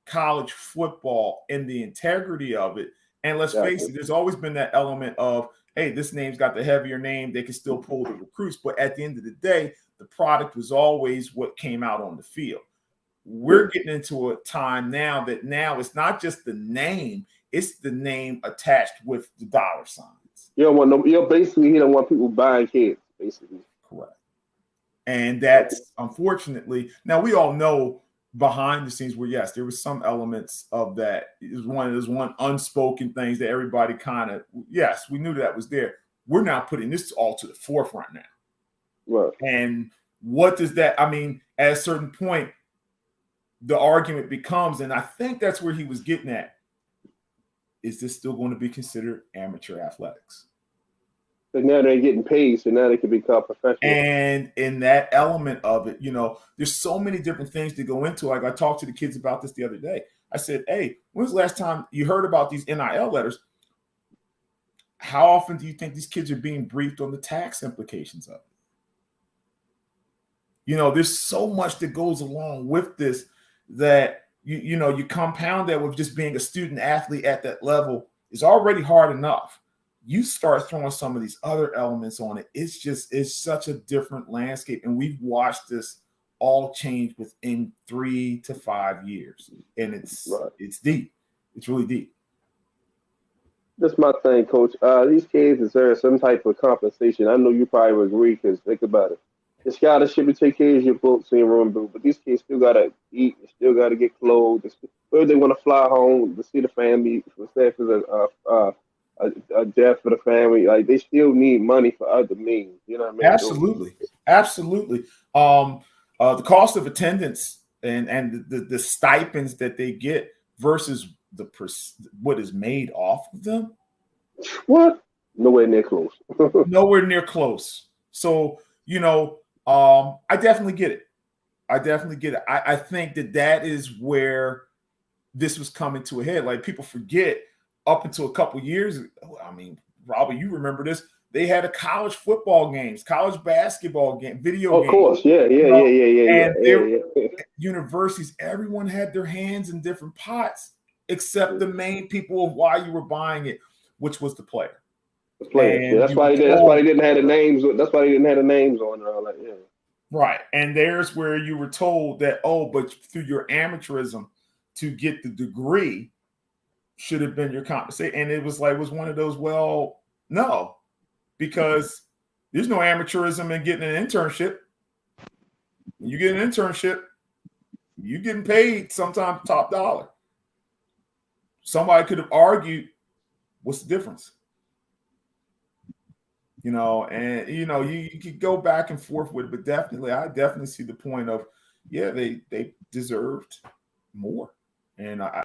college football and the integrity of it. And let's face it, there's always been that element of, hey, this name's got the heavier name. They can still pull the recruits. But at the end of the day, the product was always what came out on the field. We're getting into a time now that it's not just the name, it's the name attached with the dollar signs. You don't want basically, he don't want people buying kids, basically. Correct. And that's unfortunately, now we all know behind the scenes where, yes, there was some elements of that. There's one unspoken things that everybody kind of, yes, we knew that was there. We're now putting this all to the forefront now. Right. And what does that, I mean, at a certain point, the argument becomes, and I think that's where he was getting at, is this still going to be considered amateur athletics? But now they're getting paid, so now they can become professional. And in that element of it, there's so many different things to go into. Like I talked to the kids about this the other day. I said, hey, when's the last time you heard about these NIL letters? How often do you think these kids are being briefed on the tax implications of it? There's so much that goes along with this that, you compound that with just being a student athlete at that level is already hard enough. You start throwing some of these other elements on it. It's such a different landscape. And we've watched this all change within 3 to 5 years. And it's deep. It's really deep. That's my thing, Coach. These kids deserve some type of compensation. I know you probably would agree, because think about it. The scholarship to take care of your books and your room bill, but these kids still gotta eat, they still gotta get clothes, or they want to fly home to see the family, for say if it's a death for the family. Like, they still need money for other means. You know what I mean? Absolutely. The cost of attendance and the stipends that they get versus what is made off of them. What? Nowhere near close. Nowhere near close. So, I definitely get it. I think that is where this was coming to a head. Like, people forget, up until a couple years ago, I mean, Robert, you remember this, they had a college football games, college basketball game, video games. Of course, yeah. And universities, everyone had their hands in different pots, except the main people of why you were buying it, which was the player. The players. That's why they didn't have the names. That's why they didn't have the names on and all that. Yeah. Right. And there's where you were told that, but through your amateurism to get the degree should have been your compensation. And it was one of those, well, no, because there's no amateurism in getting an internship. When you get an internship, you're getting paid sometimes top dollar. Somebody could have argued, what's the difference? And you could go back and forth with it, but I definitely see the point of, yeah, they deserved more. And I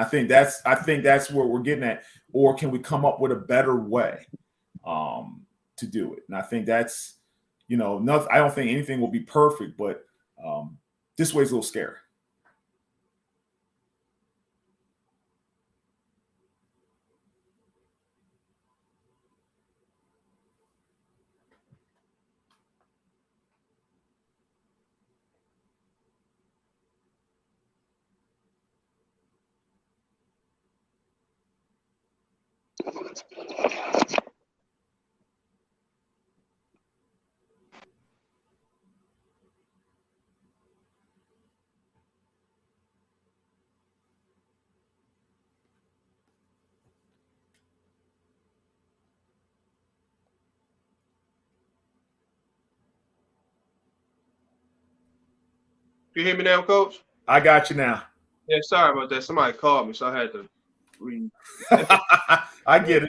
think that's what we're getting at. Or can we come up with a better way to do it? And I think that's, nothing. I don't think anything will be perfect, but this way's a little scary. You hear me now, Coach? I got you now. Yeah, sorry about that. Somebody called me, so I had to read. I get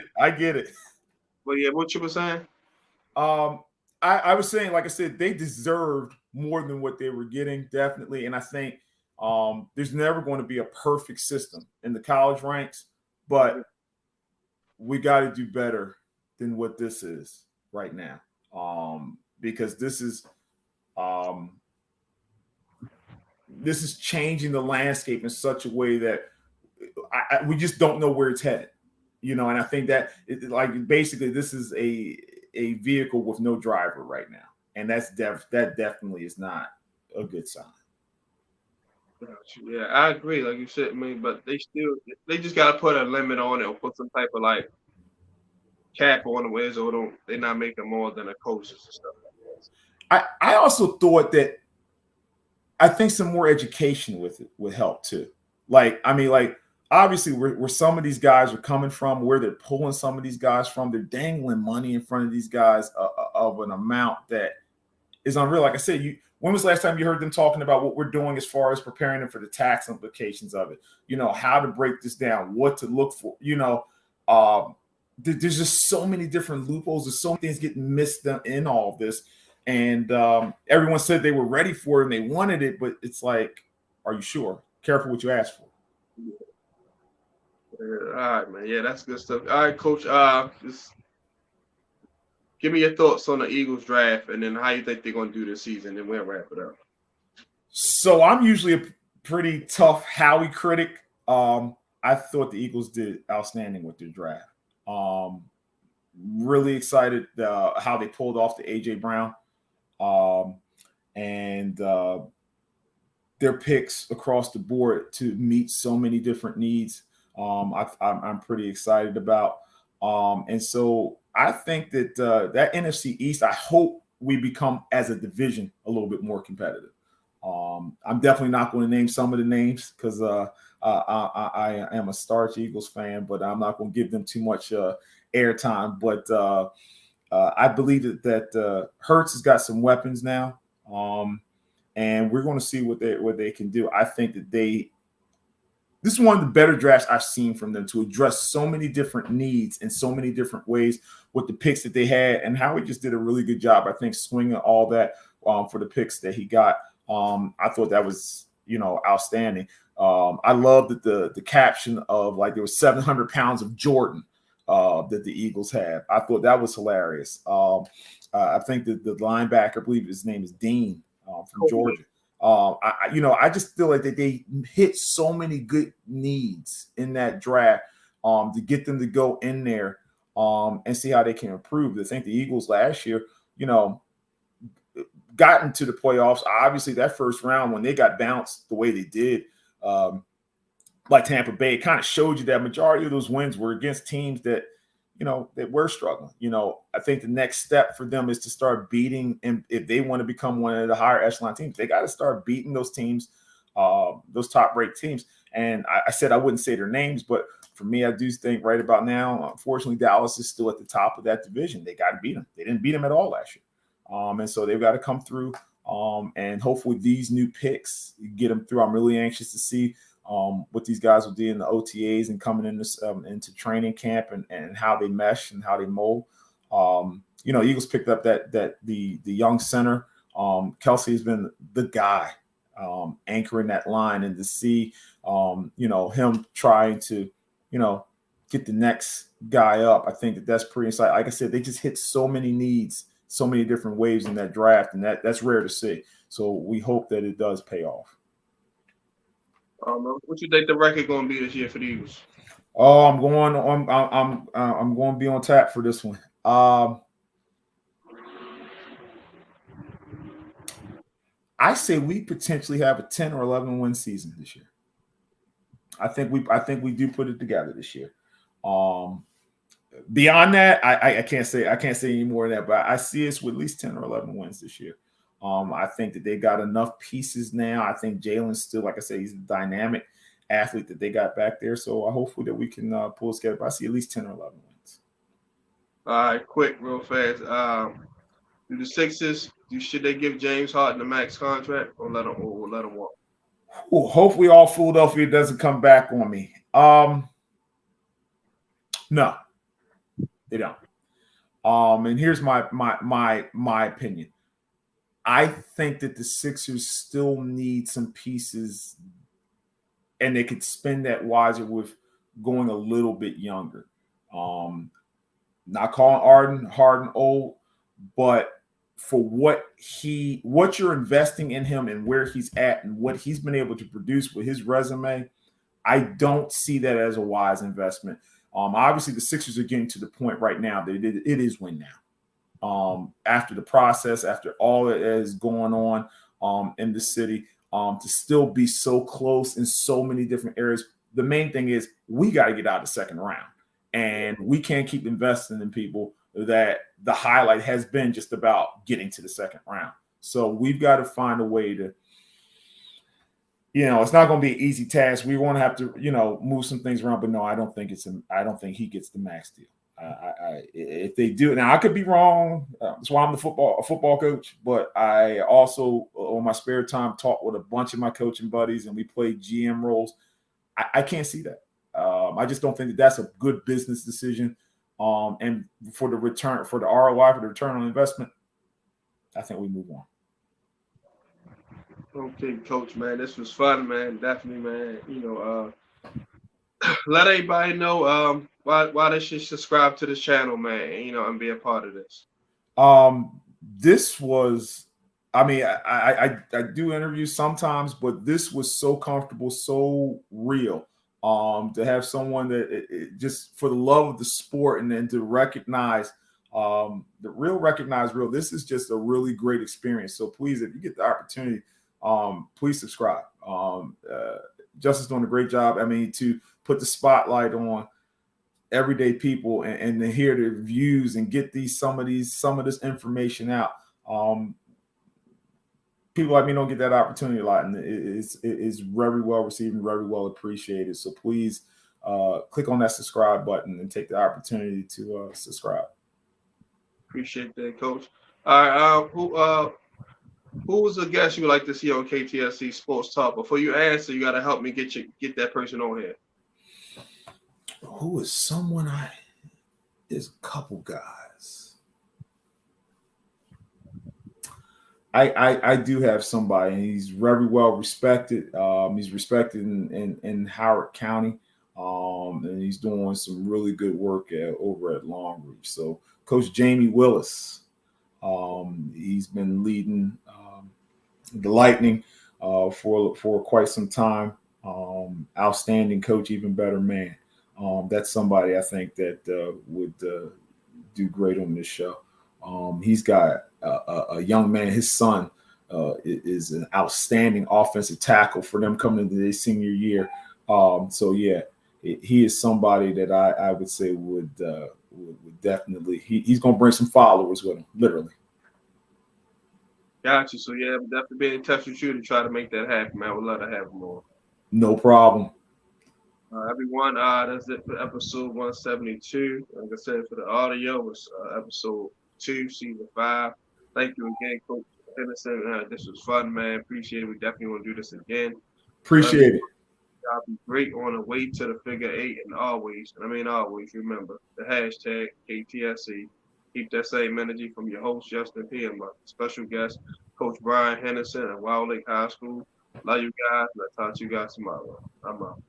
it. But yeah, what you were saying? I was saying, like I said, they deserved more than what they were getting, definitely. And I think there's never going to be a perfect system in the college ranks, but we got to do better than what this is right now. Because this is changing the landscape in such a way that we just don't know where it's headed, and I think that basically this is a vehicle with no driver right now, and that definitely is not a good sign. Yeah, I agree. Like you said, but they just got to put a limit on it or put some type of like cap on the wheels, or they're not making more than a coaches and stuff like that. I also thought that I think some more education with it would help too. Obviously where some of these guys are coming from, where they're pulling some of these guys from, they're dangling money in front of these guys of an amount that is unreal. Like I said, when was the last time you heard them talking about what we're doing as far as preparing them for the tax implications of it? How to break this down, what to look for. There's just so many different loopholes. There's so many things getting missed in all of this. And everyone said they were ready for it and they wanted it, but it's like, are you sure? Careful what you ask for. all right, man. Yeah, that's good stuff. All right, Coach. Just give me your thoughts on the Eagles draft and then how you think they're going to do this season, and we'll wrap it up. So I'm usually a pretty tough Howie critic. I thought the Eagles did outstanding with their draft. Really excited how they pulled off the A.J. Brown. And their picks across the board to meet so many different needs. I'm pretty excited about. And so I think that that NFC East, I hope we become as a division a little bit more competitive. I'm definitely not going to name some of the names because I am a starch Eagles fan, but I'm not going to give them too much airtime. But I believe that Hurts has got some weapons now. And we're going to see what they can do. I think that this is one of the better drafts I've seen from them to address so many different needs in so many different ways with the picks that they had, and Howie just did a really good job, I think, swinging all that for the picks that he got. I thought that was, outstanding. I love that the caption of like there was 700 pounds of Jordan that the Eagles had. I thought that was hilarious. I think that the linebacker, I believe his name is Dean from Georgia. I just feel like that they hit so many good needs in that draft to get them to go in there and see how they can improve. I think the Eagles last year, got into the playoffs. Obviously, that first round when they got bounced the way they did, like Tampa Bay, it kind of showed you that majority of those wins were against teams that that were struggling. I think the next step for them is to start beating, and if they want to become one of the higher echelon teams, they got to start beating those teams, those top-ranked teams. And I said I wouldn't say their names, but for me, I do think right about now, unfortunately, Dallas is still at the top of that division. They got to beat them. They didn't beat them at all last year. And so they've got to come through, and hopefully these new picks get them through. I'm really anxious to see what these guys will do in the OTAs and coming into training camp and how they mesh and how they mold. Eagles picked up that the young center. Kelsey has been the guy anchoring that line, and to see him trying to get the next guy up, I think that's pretty exciting. Like I said, they just hit so many needs, so many different waves in that draft, and that's rare to see. So we hope that it does pay off. What you think the record going to be this year for the Eagles? Oh, I'm going to be on tap for this one. I say we potentially have a 10 or 11 win season this year. I think we do put it together this year. beyond that, I can't say any more than that. But I see us with at least 10 or 11 wins this year. I think that they got enough pieces now. I think Jalen's still, like I said, he's a dynamic athlete that they got back there. So hopefully that we can pull it together. But I see at least 10 or 11 wins. All right, quick, real fast. Do the Sixers, should they give James Harden the max contract or let him walk? Well, hopefully all Philadelphia doesn't come back on me. No, they don't. And here's my opinion. I think that the Sixers still need some pieces, and they could spend that wiser with going a little bit younger. Not calling Harden old, but for what you're investing in him and where he's at and what he's been able to produce with his resume, I don't see that as a wise investment. Obviously, the Sixers are getting to the point right now that it is win now. After the process, after all that is going on in the city, to still be so close in so many different areas. The main thing is we got to get out of the second round, and we can't keep investing in people that the highlight has been just about getting to the second round. So we've got to find a way to, it's not going to be an easy task. We want to have to, move some things around. But no, I don't think he gets the max deal. If they do, now I could be wrong. That's why I'm a football coach. But I also, on my spare time, talk with a bunch of my coaching buddies, and we play GM roles. I can't see that. I just don't think that that's a good business decision. And for the return, for the ROI, for the return on investment, I think we move on. Okay, Coach, man, this was fun, man. Definitely, man. Let everybody know why they should subscribe to this channel, man, and be a part of this. This was, I do interviews sometimes, but this was so comfortable, so real. To have someone that just for the love of the sport and then to recognize recognize real. This is just a really great experience. So please, if you get the opportunity, please subscribe. Justin's doing a great job. To put the spotlight on everyday people and to hear their views and get some of this information out. People like me don't get that opportunity a lot, and it is very well received and very well appreciated. So please click on that subscribe button and take the opportunity to subscribe. Appreciate that, Coach. All right, who was a guest you would like to see on KTSC Sports Talk? Before you answer, you got to help me get that person on here. Who is someone there's a couple guys. I do have somebody, and he's very well respected. He's respected in Howard County, and he's doing some really good work over at Long Reach. So Coach Jamie Willis, he's been leading the Lightning for quite some time. Outstanding coach, even better man. That's somebody I think that would do great on this show. He's got a young man. His son is an outstanding offensive tackle for them coming into their senior year. So yeah, he is somebody that I would say would definitely. He's going to bring some followers with him, literally. Got you. So yeah, I'm definitely be in touch with you to try to make that happen, man. I would love to have him on. No problem. Everyone, that's it for episode 172. Like I said, for the audio, it's episode 2, season 5. Thank you again, Coach Henderson. This was fun, man. Appreciate it. We definitely want to do this again. Appreciate it. Y'all be great on the way to the figure 8, and always remember the hashtag KTSC. Keep that same energy from your host, Justin P. and my special guest, Coach Brian Henderson at Wilde High School. Love you guys, and I'll talk to you guys tomorrow. I'm out.